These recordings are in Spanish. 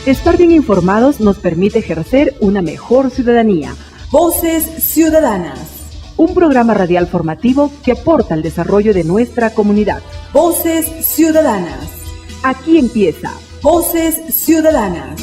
Estar bien informados nos permite ejercer una mejor ciudadanía. Voces Ciudadanas. Un programa radial formativo que aporta al desarrollo de nuestra comunidad. Voces Ciudadanas. Aquí empieza Voces Ciudadanas.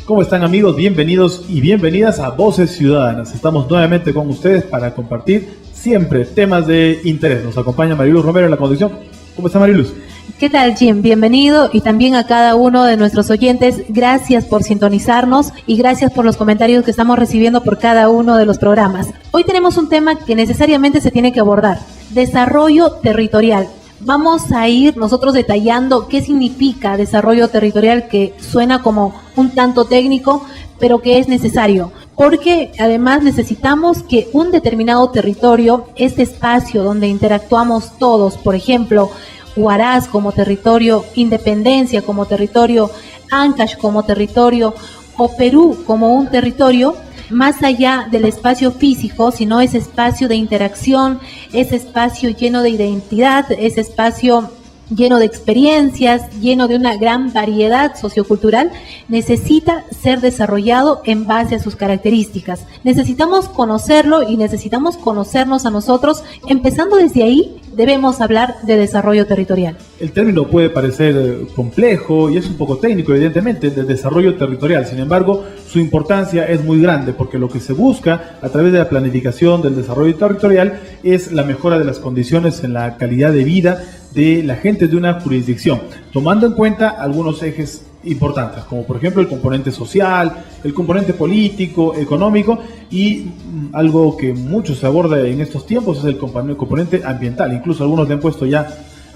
¿Cómo están, amigos? Bienvenidos y bienvenidas a Voces Ciudadanas. Estamos nuevamente con ustedes para compartir siempre temas de interés. Nos acompaña Mariluz Romero en la conducción. ¿Cómo está, Mariluz? ¿Qué tal, Jim? Bienvenido, y también a cada uno de nuestros oyentes, gracias por sintonizarnos y gracias por los comentarios que estamos recibiendo por cada uno de los programas. Hoy tenemos un tema que necesariamente se tiene que abordar: desarrollo territorial. Vamos a ir nosotros detallando qué significa desarrollo territorial, que suena como un tanto técnico, pero que es necesario, porque además necesitamos que un determinado territorio, este espacio donde interactuamos todos, por ejemplo, Huaraz como territorio, Independencia como territorio, Ancash como territorio o Perú como un territorio, más allá del espacio físico, sino ese espacio de interacción, ese espacio lleno de identidad, ese espacio lleno de experiencias, lleno de una gran variedad sociocultural, necesita ser desarrollado en base a sus características. Necesitamos conocerlo y necesitamos conocernos a nosotros. Empezando desde ahí, debemos hablar de desarrollo territorial. El término puede parecer complejo y es un poco técnico, evidentemente, de desarrollo territorial. Sin embargo, su importancia es muy grande, porque lo que se busca a través de la planificación del desarrollo territorial es la mejora de las condiciones en la calidad de vida de la gente de una jurisdicción, tomando en cuenta algunos ejes importantes, como por ejemplo el componente social, el componente político, económico, y algo que mucho se aborda en estos tiempos es el componente ambiental. Incluso algunos le han puesto ya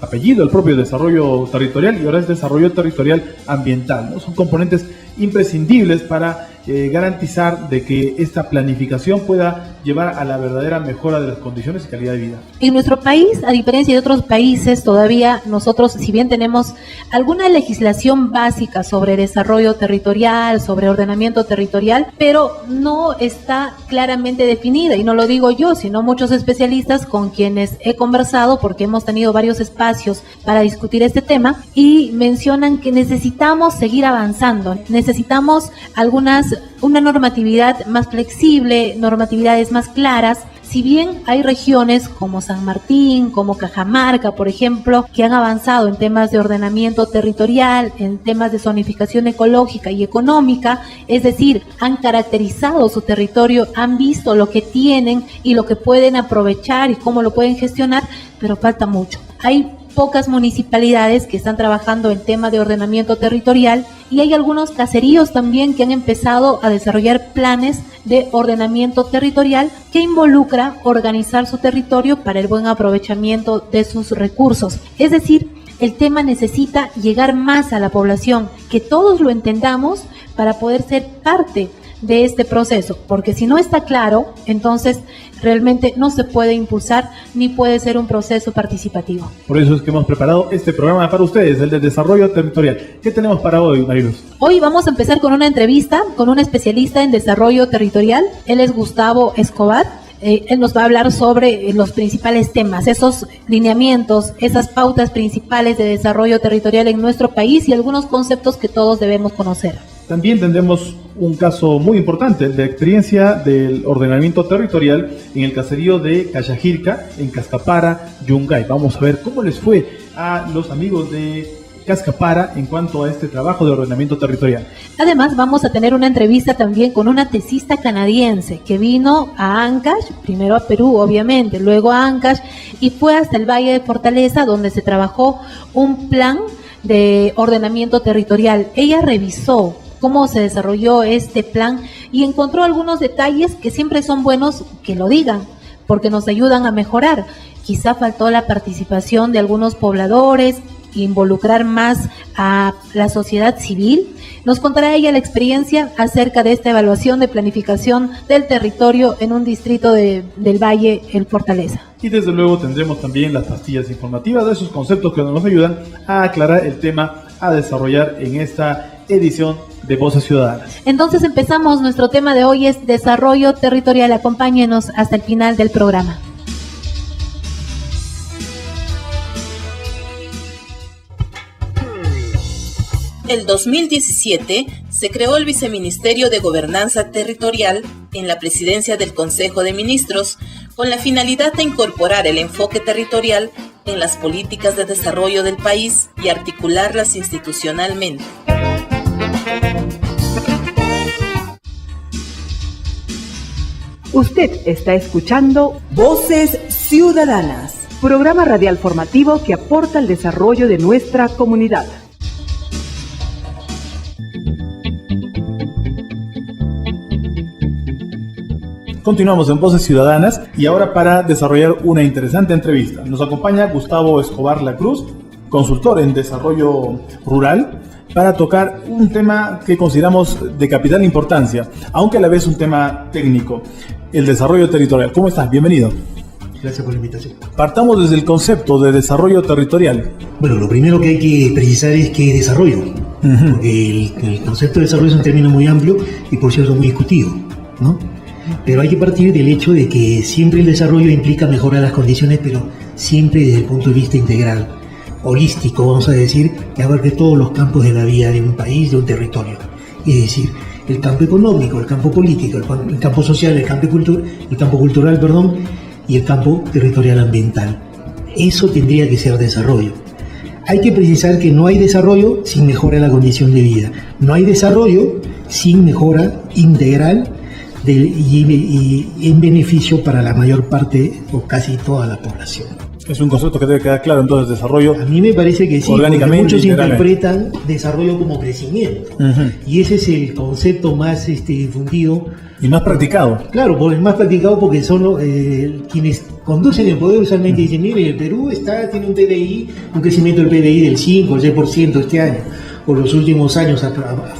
apellido al propio desarrollo territorial, y ahora es desarrollo territorial ambiental, ¿no? Son componentes imprescindibles para garantizar de que esta planificación pueda llevar a la verdadera mejora de las condiciones y calidad de vida. En nuestro país, a diferencia de otros países, todavía nosotros, si bien tenemos alguna legislación básica sobre desarrollo territorial, sobre ordenamiento territorial, pero no está claramente definida, y no lo digo yo, sino muchos especialistas con quienes he conversado, porque hemos tenido varios espacios para discutir este tema, y mencionan que necesitamos seguir avanzando, necesitamos una normatividad más flexible, normatividades más claras. Si bien hay regiones como San Martín, como Cajamarca, por ejemplo, que han avanzado en temas de ordenamiento territorial, en temas de zonificación ecológica y económica, es decir, han caracterizado su territorio, han visto lo que tienen y lo que pueden aprovechar y cómo lo pueden gestionar, pero falta mucho. Hay pocas municipalidades que están trabajando en tema de ordenamiento territorial, y hay algunos caseríos también que han empezado a desarrollar planes de ordenamiento territorial que involucra organizar su territorio para el buen aprovechamiento de sus recursos. Es decir, el tema necesita llegar más a la población, que todos lo entendamos para poder ser parte de este proceso, porque si no está claro, entonces realmente no se puede impulsar ni puede ser un proceso participativo. Por eso es que hemos preparado este programa para ustedes, el de desarrollo territorial. ¿Qué tenemos para hoy, Mariluz? Hoy vamos a empezar con una entrevista con un especialista en desarrollo territorial. Él es Gustavo Escobar. Él nos va a hablar sobre los principales temas, esos lineamientos, esas pautas principales de desarrollo territorial en nuestro país y algunos conceptos que todos debemos conocer. También tendremos un caso muy importante de experiencia del ordenamiento territorial en el caserío de Cachajirca, en Cascapara, Yungay. Vamos a ver cómo les fue a los amigos de Cascapara en cuanto a este trabajo de ordenamiento territorial. Además, vamos a tener una entrevista también con una tesista canadiense que vino a Ancash, primero a Perú obviamente, luego a Ancash, y fue hasta el Valle de Fortaleza, donde se trabajó un plan de ordenamiento territorial. Ella revisó cómo se desarrolló este plan y encontró algunos detalles que siempre son buenos que lo digan, porque nos ayudan a mejorar. Quizá faltó la participación de algunos pobladores, involucrar más a la sociedad civil. Nos contará ella la experiencia acerca de esta evaluación de planificación del territorio en un distrito del Valle, el Fortaleza. Y desde luego tendremos también las pastillas informativas de esos conceptos que nos ayudan a aclarar el tema a desarrollar en esta edición de Voces Ciudadanas. Entonces empezamos, nuestro tema de hoy es desarrollo territorial. Acompáñenos hasta el final del programa. En 2017 se creó el Viceministerio de Gobernanza Territorial en la Presidencia del Consejo de Ministros con la finalidad de incorporar el enfoque territorial en las políticas de desarrollo del país y articularlas institucionalmente. Usted está escuchando Voces Ciudadanas. programa radial formativo que aporta al desarrollo de nuestra comunidad. Continuamos en Voces Ciudadanas y ahora para desarrollar una interesante entrevista nos acompaña Gustavo Escobar Lacruz, consultor en desarrollo rural, para tocar un tema que consideramos de capital importancia, aunque a la vez un tema técnico, el desarrollo territorial. ¿Cómo estás? Bienvenido. Gracias por la invitación. Partamos desde el concepto de desarrollo territorial. Bueno, lo primero que hay que precisar es qué es desarrollo, porque el concepto de desarrollo es un término muy amplio y por cierto muy discutido, ¿no? Pero hay que partir del hecho de que siempre el desarrollo implica mejorar las condiciones, pero siempre desde el punto de vista integral, holístico, vamos a decir, que abarque todos los campos de la vida de un país, de un territorio. Es decir, el campo económico, el campo político, el campo social, el campo cultural, y el campo territorial ambiental. Eso tendría que ser desarrollo. Hay que precisar que no hay desarrollo sin mejora de la condición de vida. No hay desarrollo sin mejora integral y en beneficio para la mayor parte o casi toda la población. Es un concepto que debe quedar claro, entonces, desarrollo. A mí me parece que sí, porque muchos interpretan desarrollo como crecimiento. Y ese es el concepto más difundido. Y más practicado. Claro, el más practicado porque son quienes conducen el poder usualmente dicen, mire, el Perú tiene un PDI, un crecimiento del PDI del 5 o 6% este año. Por los últimos años ha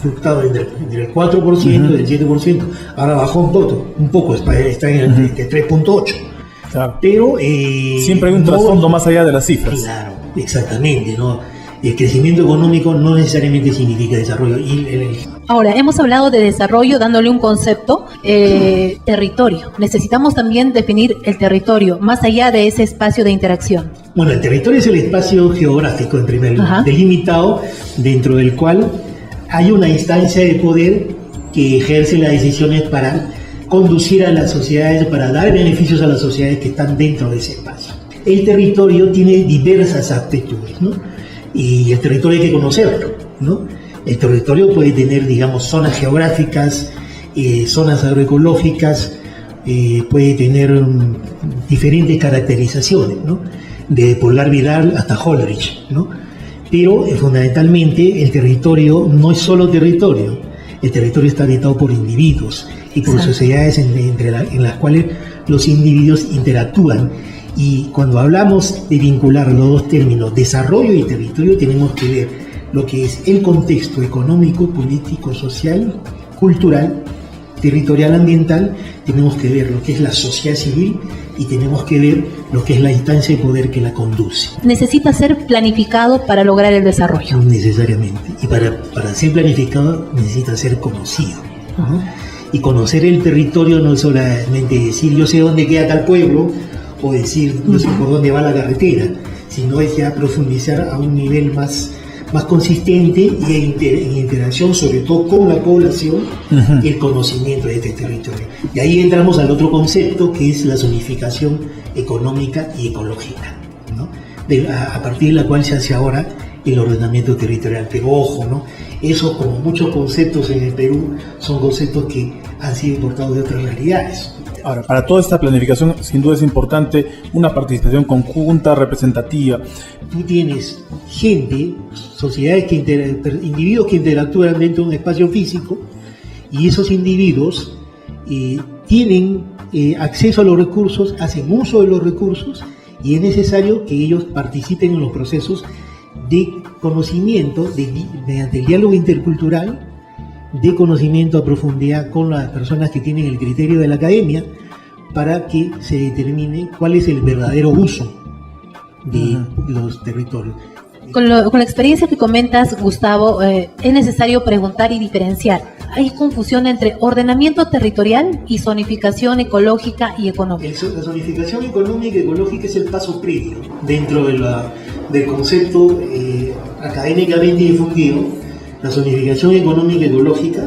fluctuado entre el 4% y el 7%. Ahora bajó un poco, está en el 3.8%. Claro. Pero siempre hay un trasfondo más allá de las cifras. Claro, exactamente, ¿no? El crecimiento económico no necesariamente significa desarrollo. Ahora, hemos hablado de desarrollo dándole un concepto, territorio. Necesitamos también definir el territorio, más allá de ese espacio de interacción. Bueno, el territorio es el espacio geográfico, en primer lugar, delimitado, dentro del cual hay una instancia de poder que ejerce las decisiones para conducir a las sociedades, para dar beneficios a las sociedades que están dentro de ese espacio. El territorio tiene diversas aptitudes, ¿no? Y el territorio hay que conocerlo, ¿no? El territorio puede tener, digamos, zonas geográficas, zonas agroecológicas, puede tener diferentes caracterizaciones, ¿no? De Pulgar Vidal hasta Hollerich, ¿no? Pero fundamentalmente el territorio no es solo territorio, el territorio está habitado por individuos y por sociedades en las cuales los individuos interactúan. Y cuando hablamos de vincular los dos términos, desarrollo y territorio, tenemos que ver lo que es el contexto económico, político, social, cultural, territorial, ambiental, tenemos que ver lo que es la sociedad civil y tenemos que ver lo que es la instancia de poder que la conduce. Necesita ser planificado para lograr el desarrollo. No necesariamente. Y para ser planificado necesita ser conocido, ¿no? Y conocer el territorio no es solamente decir yo sé dónde queda tal pueblo o decir no sé por dónde va la carretera, sino es ya profundizar a un nivel más consistente y en interacción sobre todo con la población y el conocimiento de este territorio. Y ahí entramos al otro concepto que es la zonificación económica y ecológica, ¿no? A partir de la cual se hace ahora el ordenamiento territorial. Pero ojo, ¿no? Eso, como muchos conceptos en el Perú, son conceptos que han sido importados de otras realidades. Ahora, para toda esta planificación, sin duda es importante una participación conjunta, representativa. Tú tienes gente, sociedades, individuos que interactúan dentro de un espacio físico, y esos individuos tienen acceso a los recursos, hacen uso de los recursos, y es necesario que ellos participen en los procesos de conocimiento, mediante el diálogo intercultural, de conocimiento a profundidad con las personas que tienen el criterio de la academia, para que se determine cuál es el verdadero uso de los territorios. Con la experiencia que comentas, Gustavo, es necesario preguntar y diferenciar. Hay confusión entre ordenamiento territorial y zonificación ecológica y económica. La zonificación económica y ecológica es el paso previo dentro del concepto académicamente difundido. La zonificación económica y ecológica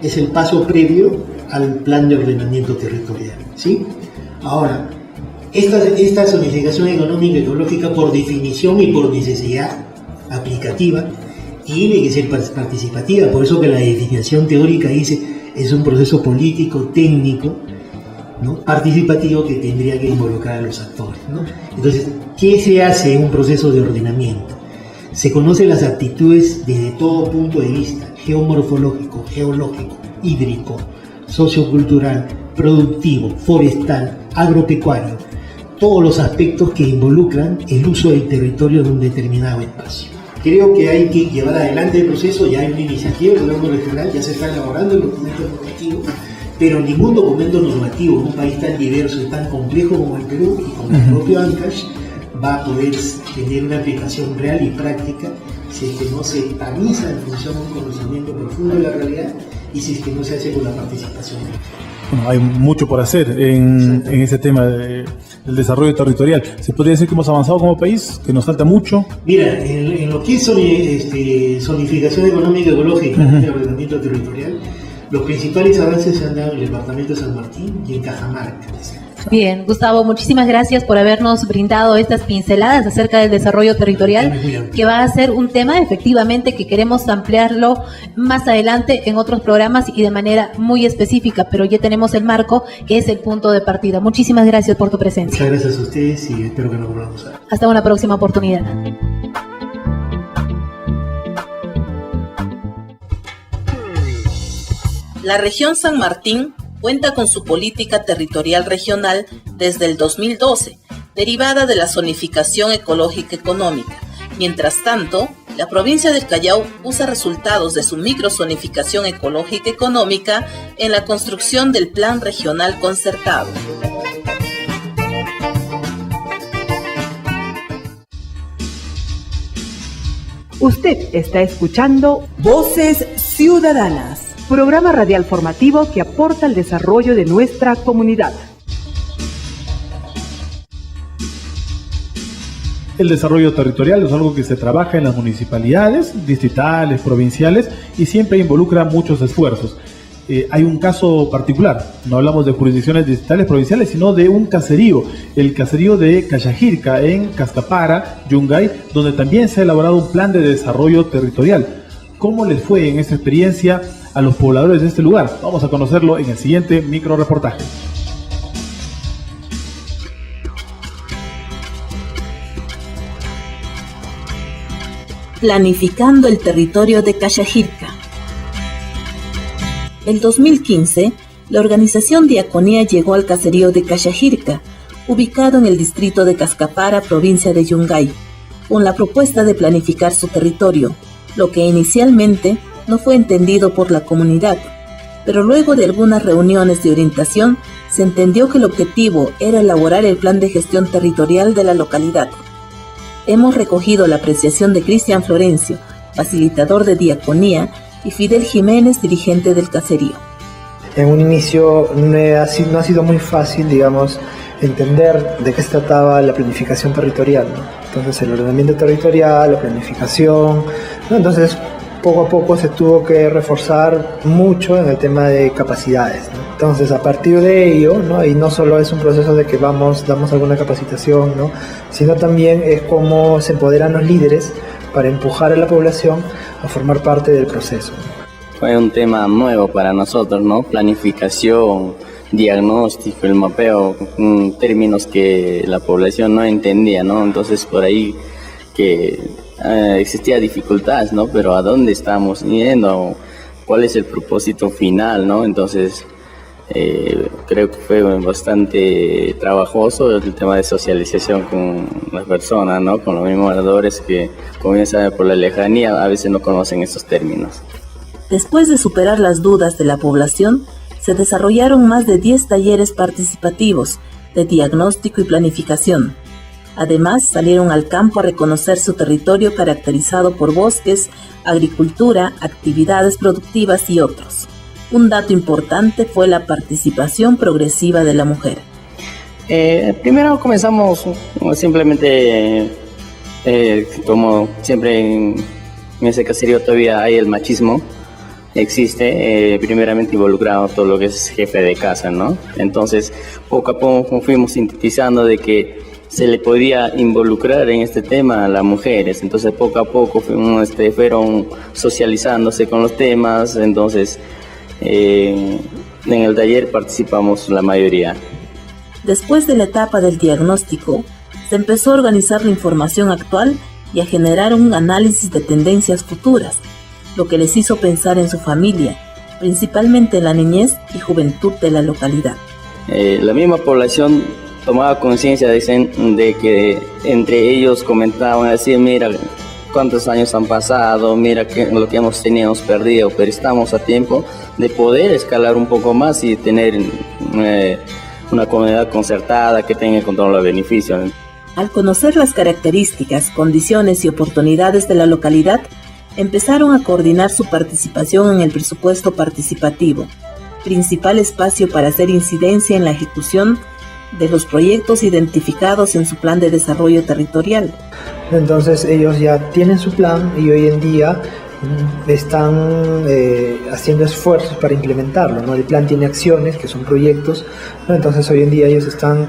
es el paso previo al plan de ordenamiento territorial, ¿sí? Ahora, esta zonificación económica y ecológica, por definición y por necesidad aplicativa, tiene que ser participativa. Por eso que la definición teórica dice es un proceso político, técnico, ¿no? Participativo, que tendría que involucrar a los actores, ¿no? Entonces, ¿qué se hace en un proceso de ordenamiento? Se conocen las aptitudes desde todo punto de vista: geomorfológico, geológico, hídrico, sociocultural, productivo, forestal, agropecuario, todos los aspectos que involucran el uso del territorio de un determinado espacio. Creo que hay que llevar adelante el proceso. Ya hay una iniciativa del gobierno regional, ya se está elaborando el documento normativo, pero ningún documento normativo en un país tan diverso y tan complejo como el Perú y como el propio ANCASH va a poder tener una aplicación real y práctica si es que no se tamiza en función de un conocimiento profundo de la realidad y si es que no se hace con la participación. Bueno, hay mucho por hacer en ese tema del desarrollo territorial. ¿Se podría decir que hemos avanzado como país? ¿Que nos falta mucho? Mira, en lo que es zonificación económica y ecológica, el ordenamiento territorial, los principales avances se han dado en el departamento de San Martín y en Cajamarca. Bien, Gustavo, muchísimas gracias por habernos brindado estas pinceladas acerca del desarrollo territorial, que va a ser un tema efectivamente que queremos ampliarlo más adelante en otros programas y de manera muy específica, pero ya tenemos el marco, que es el punto de partida. Muchísimas gracias por tu presencia. Muchas gracias a ustedes y espero que nos volvamos a ver. Hasta una próxima oportunidad. La región San Martín cuenta con su política territorial regional desde el 2012, derivada de la zonificación ecológica económica. Mientras tanto, la provincia del Callao usa resultados de su microzonificación ecológica económica en la construcción del Plan Regional Concertado. Usted está escuchando Voces Ciudadanas. Programa radial formativo que aporta al desarrollo de nuestra comunidad. El desarrollo territorial es algo que se trabaja en las municipalidades, distritales, provinciales, y siempre involucra muchos esfuerzos. Hay un caso particular, no hablamos de jurisdicciones distritales, provinciales, sino de un caserío, el caserío de Cachajirca, en Cascapara, Yungay, donde también se ha elaborado un plan de desarrollo territorial. ¿Cómo les fue en esta experiencia a los pobladores de este lugar? Vamos a conocerlo en el siguiente micro reportaje. Planificando el territorio de Cachajirca. En 2015, la organización Diaconía llegó al caserío de Cachajirca, ubicado en el distrito de Cascapara, provincia de Yungay, con la propuesta de planificar su territorio, lo que inicialmente no fue entendido por la comunidad, pero luego de algunas reuniones de orientación se entendió que el objetivo era elaborar el plan de gestión territorial de la localidad. Hemos recogido la apreciación de Cristian Florencio, facilitador de Diaconía, y Fidel Jiménez, dirigente del caserío. En un inicio no ha sido muy fácil, digamos, entender de qué se trataba la planificación territorial, ¿no? Entonces el ordenamiento territorial, la planificación, ¿no? Entonces poco a poco se tuvo que reforzar mucho en el tema de capacidades, ¿no? Entonces a partir de ello, ¿no? Y no solo es un proceso de que damos alguna capacitación, ¿no? Sino también es cómo se empoderan los líderes para empujar a la población a formar parte del proceso. Fue un tema nuevo para nosotros, ¿no? Planificación, diagnóstico, el mapeo, términos que la población no entendía, ¿no? Entonces por ahí que existía dificultades, ¿no? Pero ¿a dónde estamos yendo? ¿Cuál es el propósito final, no? Entonces creo que fue bastante trabajoso el tema de socialización con las personas, ¿no? Con los mismos moradores que comienzan por la lejanía, a veces no conocen estos términos. Después de superar las dudas de la población, se desarrollaron más de 10 talleres participativos de diagnóstico y planificación. Además, salieron al campo a reconocer su territorio caracterizado por bosques, agricultura, actividades productivas y otros. Un dato importante fue la participación progresiva de la mujer. Primero comenzamos simplemente, como siempre en ese caserío todavía hay el machismo, existe, primeramente involucrado todo lo que es jefe de casa, ¿no? Entonces, poco a poco fuimos sintetizando de que se le podía involucrar en este tema a las mujeres. Entonces, poco a poco fueron socializándose con los temas. Entonces, en el taller participamos la mayoría. Después de la etapa del diagnóstico, se empezó a organizar la información actual y a generar un análisis de tendencias futuras, lo que les hizo pensar en su familia, principalmente en la niñez y juventud de la localidad. La misma población tomaba conciencia de que entre ellos comentaban así: mira cuántos años han pasado, mira lo que hemos perdido, pero estamos a tiempo de poder escalar un poco más y tener una comunidad concertada que tenga con todos los beneficios. Al conocer las características, condiciones y oportunidades de la localidad, empezaron a coordinar su participación en el presupuesto participativo, principal espacio para hacer incidencia en la ejecución de los proyectos identificados en su plan de desarrollo territorial. Entonces ellos ya tienen su plan y hoy en día están haciendo esfuerzos para implementarlo, ¿no? El plan tiene acciones que son proyectos, ¿no? Entonces hoy en día ellos están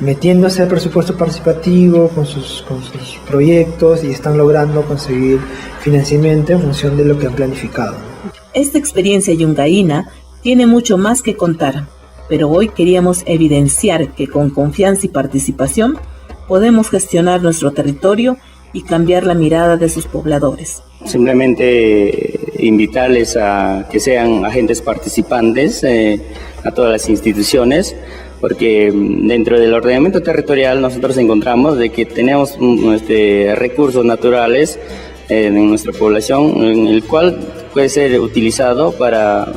metiéndose al presupuesto participativo con sus proyectos y están logrando conseguir financiamiento en función de lo que han planificado. Esta experiencia yungaína tiene mucho más que contar, pero hoy queríamos evidenciar que con confianza y participación podemos gestionar nuestro territorio y cambiar la mirada de sus pobladores. Simplemente invitarles a que sean agentes participantes a todas las instituciones, porque dentro del ordenamiento territorial nosotros encontramos de que tenemos recursos naturales en nuestra población, en el cual puede ser utilizado para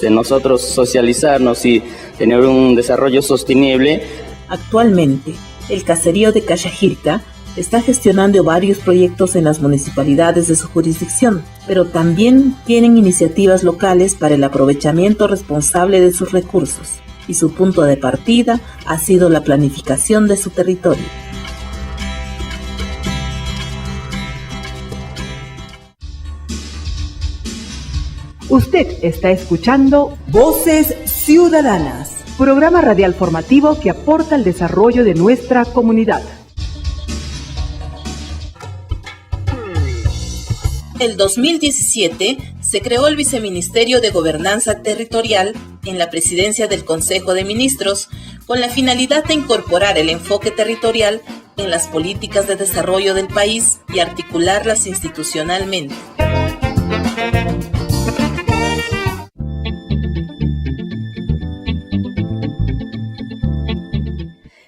nosotros socializarnos y tener un desarrollo sostenible. Actualmente, el caserío de Cachajirca está gestionando varios proyectos en las municipalidades de su jurisdicción, pero también tienen iniciativas locales para el aprovechamiento responsable de sus recursos, y su punto de partida ha sido la planificación de su territorio. Usted está escuchando Voces Ciudadanas, programa radial formativo que aporta al desarrollo de nuestra comunidad. En 2017 se creó el Viceministerio de Gobernanza Territorial en la Presidencia del Consejo de Ministros con la finalidad de incorporar el enfoque territorial en las políticas de desarrollo del país y articularlas institucionalmente.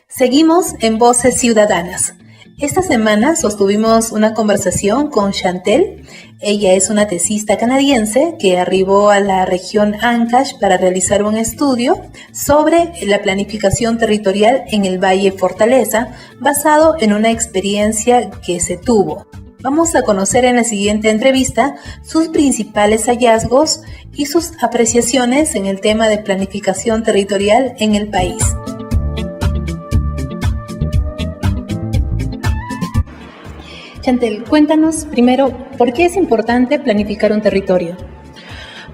Seguimos en Voces Ciudadanas. Esta semana sostuvimos una conversación con Chantel. Ella es una tesista canadiense que arribó a la región Ancash para realizar un estudio sobre la planificación territorial en el Valle Fortaleza, basado en una experiencia que se tuvo. Vamos a conocer en la siguiente entrevista sus principales hallazgos y sus apreciaciones en el tema de planificación territorial en el país. Chantel, cuéntanos primero, ¿por qué es importante planificar un territorio?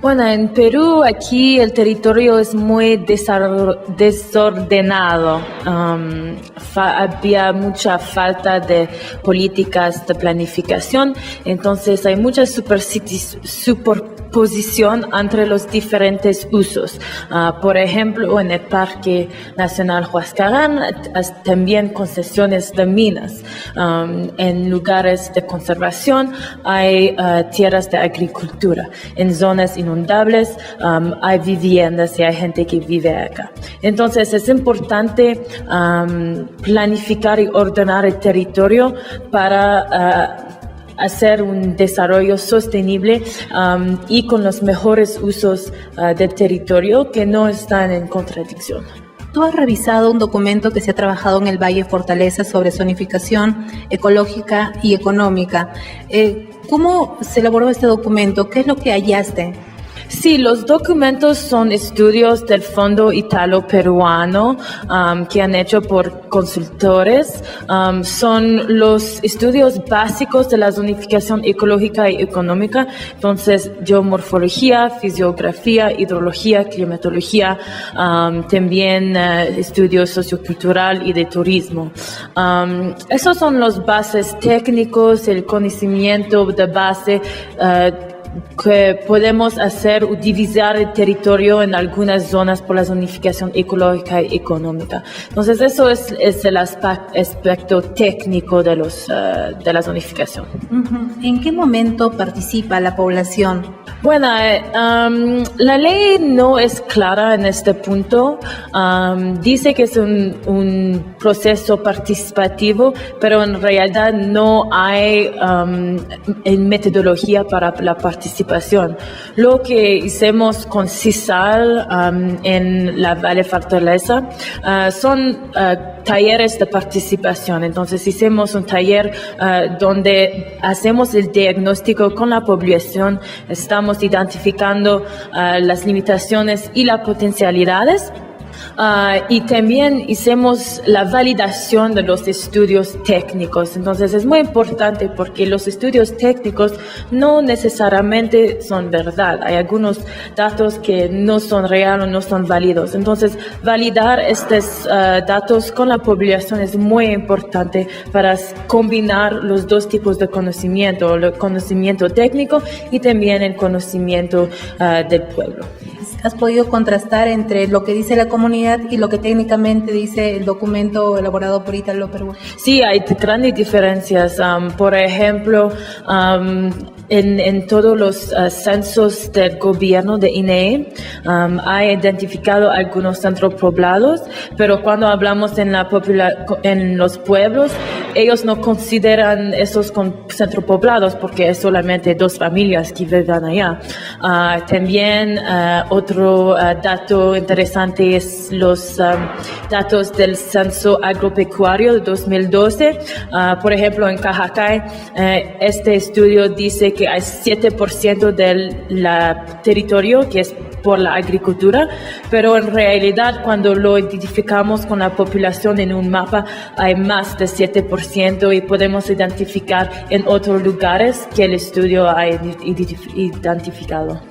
Bueno, en Perú aquí el territorio es muy desordenado. Había mucha falta de políticas de planificación, entonces hay mucha superposición entre los diferentes usos. Por ejemplo, en el Parque Nacional Huascarán también concesiones de minas. En lugares de conservación hay tierras de agricultura. En zonas inundables hay viviendas y hay gente que vive acá. Entonces es importante planificar y ordenar el territorio para hacer un desarrollo sostenible y con los mejores usos del territorio que no están en contradicción. Tú has revisado un documento que se ha trabajado en el Valle Fortaleza sobre zonificación ecológica y económica. ¿Cómo se elaboró este documento? ¿Qué es lo que hallaste? Sí, los documentos son estudios del Fondo Italo-Peruano que han hecho por consultores. Son los estudios básicos de la zonificación ecológica y económica. Entonces, geomorfología, fisiografía, hidrología, climatología, también estudios sociocultural y de turismo. Esos son los bases técnicos, el conocimiento de base que podemos hacer o divisar el territorio en algunas zonas por la zonificación ecológica y económica. Entonces, eso es el aspecto técnico de la zonificación. ¿En qué momento participa la población? Bueno, la ley no es clara en este punto. Dice que es un proceso participativo, pero en realidad no hay metodología para la participación. Lo que hicimos con CISAL en la Valle Fortaleza son talleres de participación. Entonces hicimos un taller donde hacemos el diagnóstico con la población, estamos identificando las limitaciones y las potencialidades. Y también hicimos la validación de los estudios técnicos. Entonces es muy importante porque los estudios técnicos no necesariamente son verdad. Hay algunos datos que no son reales o no son válidos. Entonces validar estos datos con la población es muy importante para combinar los dos tipos de conocimiento, el conocimiento técnico y también el conocimiento del pueblo. ¿Has podido contrastar entre lo que dice la comunidad y lo que técnicamente dice el documento elaborado por Italo-Peruano? Sí, hay grandes diferencias. Por ejemplo, en todos los censos del gobierno de INEE ha identificado algunos centros poblados, pero cuando hablamos en los pueblos, ellos no consideran esos centros poblados porque es solamente 2 familias que viven allá. También otro dato interesante es los datos del censo agropecuario de 2012. Por ejemplo, en Cajacay, este estudio dice que hay 7% del territorio que es por la agricultura, pero en realidad cuando lo identificamos con la población en un mapa hay más de 7% y podemos identificar en otros lugares que el estudio ha identificado.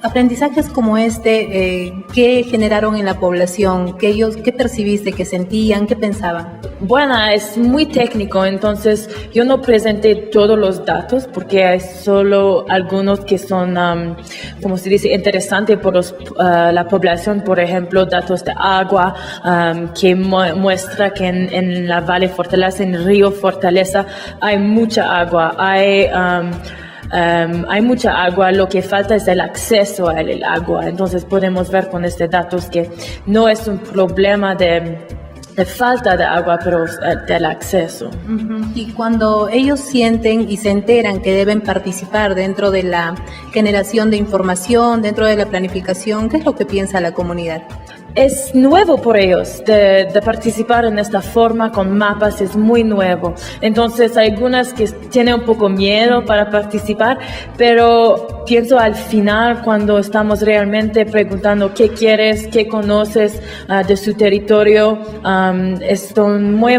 Aprendizajes como este, ¿qué generaron en la población? ¿Qué percibiste, qué sentían, qué pensaban? Bueno, es muy técnico, entonces yo no presenté todos los datos porque hay solo algunos que son, como se dice, interesantes por la población. Por ejemplo, datos de agua que muestra que en la Valle Fortaleza, en el río Fortaleza, hay mucha agua. Hay mucha agua, lo que falta es el acceso al agua. Entonces podemos ver con estos datos que no es un problema de falta de agua, pero del acceso. Y cuando ellos sienten y se enteran que deben participar dentro de la generación de información, dentro de la planificación, ¿qué es lo que piensa la comunidad? Es nuevo por ellos de participar en esta forma con mapas, es muy nuevo. Entonces hay algunas que tienen un poco miedo para participar, pero pienso al final cuando estamos realmente preguntando qué quieres, qué conoces de su territorio, están muy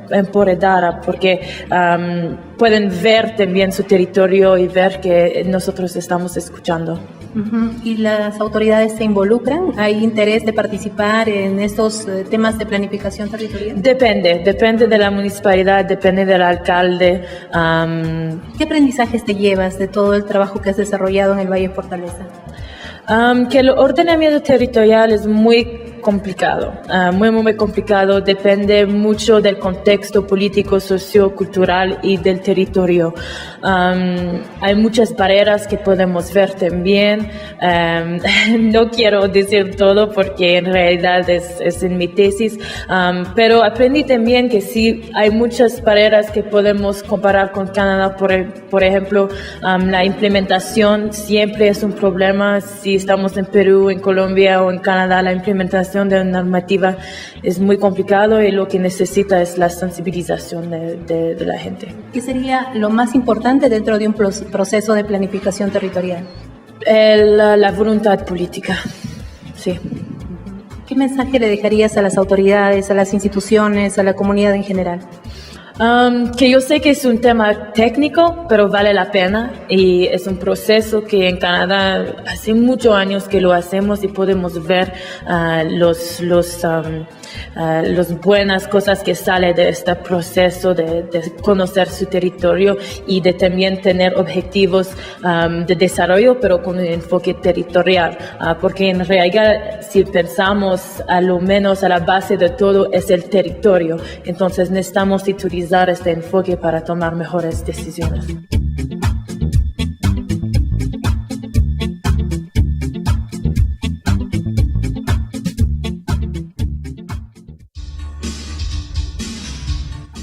empoderadas porque pueden ver también su territorio y ver que nosotros estamos escuchando. ¿Y las autoridades se involucran? ¿Hay interés de participar en estos temas de planificación territorial? Depende de la municipalidad, depende del alcalde. ¿Qué aprendizajes te llevas de todo el trabajo que has desarrollado en el Valle Fortaleza? Que el ordenamiento territorial es muy complicado, muy complicado. Depende mucho del contexto político, sociocultural y del territorio. Hay muchas barreras que podemos ver también. No quiero decir todo porque en realidad es en mi tesis, pero aprendí también que sí hay muchas barreras que podemos comparar con Canadá. Por ejemplo, la implementación siempre es un problema. Si estamos en Perú, en Colombia o en Canadá, la implementación de una normativa es muy complicado y lo que necesita es la sensibilización de la gente. ¿Qué sería lo más importante dentro de un proceso de planificación territorial? La voluntad política, sí. ¿Qué mensaje le dejarías a las autoridades, a las instituciones, a la comunidad en general? Que yo sé que es un tema técnico, pero vale la pena y es un proceso que en Canadá hace muchos años que lo hacemos y podemos ver las buenas cosas que salen de este proceso de conocer su territorio y de también tener objetivos de desarrollo, pero con un enfoque territorial, porque en realidad si pensamos a lo menos a la base de todo es el territorio, entonces necesitamos utilizar este enfoque para tomar mejores decisiones.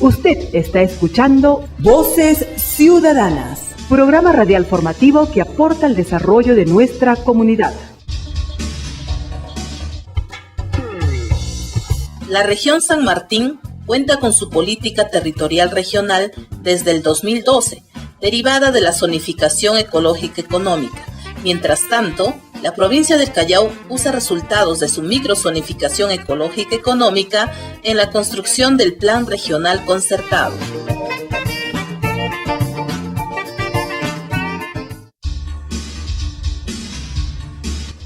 Usted está escuchando Voces Ciudadanas, programa radial formativo que aporta al desarrollo de nuestra comunidad. La región San Martín cuenta con su política territorial regional desde el 2012, derivada de la zonificación ecológica económica. Mientras tanto, la provincia del Callao usa resultados de su microzonificación ecológica económica en la construcción del Plan Regional Concertado.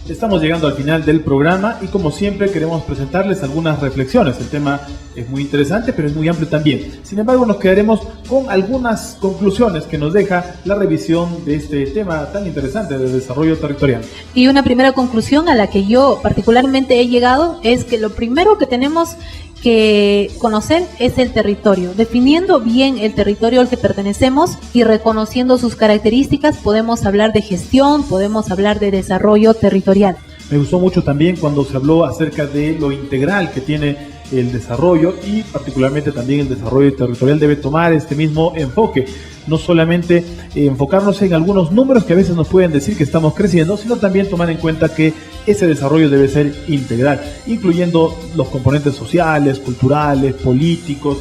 Estamos llegando al final del programa y como siempre queremos presentarles algunas reflexiones. El tema es muy interesante, pero es muy amplio también. Sin embargo, nos quedaremos con algunas conclusiones que nos deja la revisión de este tema tan interesante del desarrollo territorial. Y una primera conclusión a la que yo particularmente he llegado es que lo primero que tenemos que conocer es el territorio. Definiendo bien el territorio al que pertenecemos y reconociendo sus características, podemos hablar de gestión, podemos hablar de desarrollo territorial. Me gustó mucho también cuando se habló acerca de lo integral que tiene el desarrollo y particularmente también el desarrollo territorial debe tomar este mismo enfoque. No solamente enfocarnos en algunos números que a veces nos pueden decir que estamos creciendo, sino también tomar en cuenta que ese desarrollo debe ser integral, incluyendo los componentes sociales, culturales, políticos,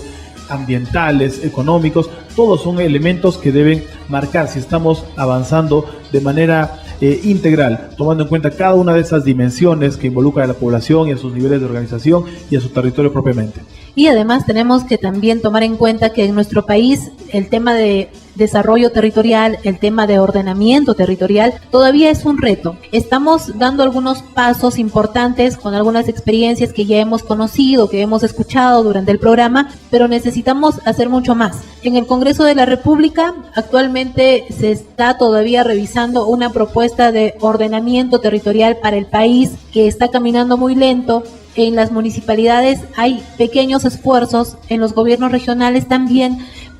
ambientales, económicos. Todos son elementos que deben marcar si estamos avanzando de manera integral, tomando en cuenta cada una de esas dimensiones que involucra a la población y a sus niveles de organización y a su territorio propiamente. Y además tenemos que también tomar en cuenta que en nuestro país el tema de desarrollo territorial, el tema de ordenamiento territorial, todavía es un reto. Estamos dando algunos pasos importantes con algunas experiencias que ya hemos conocido, que hemos escuchado durante el programa, pero necesitamos hacer mucho más. En el Congreso de la República actualmente se está todavía revisando una propuesta de ordenamiento territorial para el país que está caminando muy lento. En las municipalidades hay pequeños esfuerzos, en los gobiernos regionales también,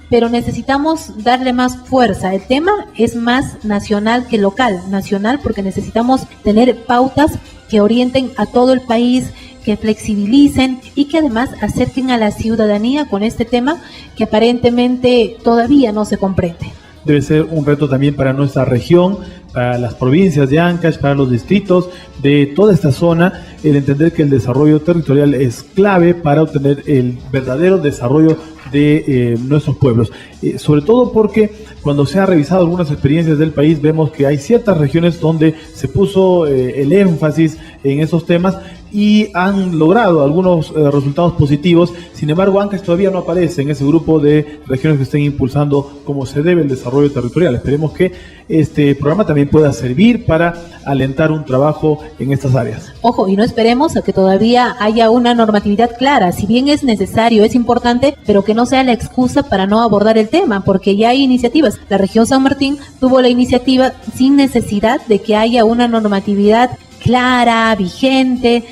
pero necesitamos darle más fuerza. El tema es más nacional que local. Nacional porque necesitamos tener pautas que orienten a todo el país, que flexibilicen y que además acerquen a la ciudadanía con este tema que aparentemente todavía no se comprende. Debe ser un reto también para nuestra región, para las provincias de Ancash, para los distritos de toda esta zona, el entender que el desarrollo territorial es clave para obtener el verdadero desarrollo de nuestros pueblos, sobre todo porque cuando se han revisado algunas experiencias del país vemos que hay ciertas regiones donde se puso el énfasis en esos temas y han logrado algunos resultados positivos. Sin embargo, Ancash todavía no aparece en ese grupo de regiones que estén impulsando como se debe el desarrollo territorial. Esperemos que este programa también pueda servir para alentar un trabajo en estas áreas. Ojo, y no esperemos a que todavía haya una normatividad clara. Si bien es necesario, es importante, pero que no sea la excusa para no abordar el tema, porque ya hay iniciativas. La región San Martín tuvo la iniciativa sin necesidad de que haya una normatividad clara, vigente,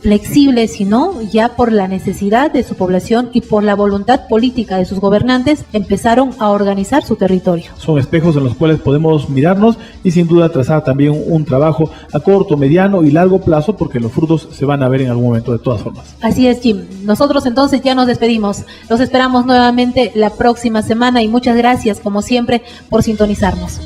flexible, sino ya por la necesidad de su población y por la voluntad política de sus gobernantes, empezaron a organizar su territorio. Son espejos en los cuales podemos mirarnos y sin duda trazar también un trabajo a corto, mediano y largo plazo, porque los frutos se van a ver en algún momento de todas formas. Así es, Jim. Nosotros entonces ya nos despedimos. Los esperamos nuevamente la próxima semana y muchas gracias, como siempre, por sintonizarnos.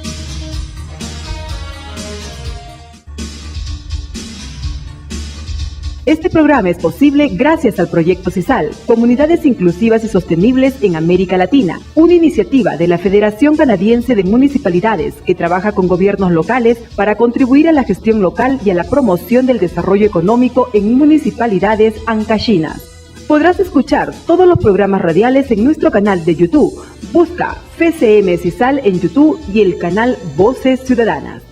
Este programa es posible gracias al proyecto CISAL, Comunidades Inclusivas y Sostenibles en América Latina, una iniciativa de la Federación Canadiense de Municipalidades que trabaja con gobiernos locales para contribuir a la gestión local y a la promoción del desarrollo económico en municipalidades ancachinas. Podrás escuchar todos los programas radiales en nuestro canal de YouTube. Busca FCM CISAL en YouTube y el canal Voces Ciudadanas.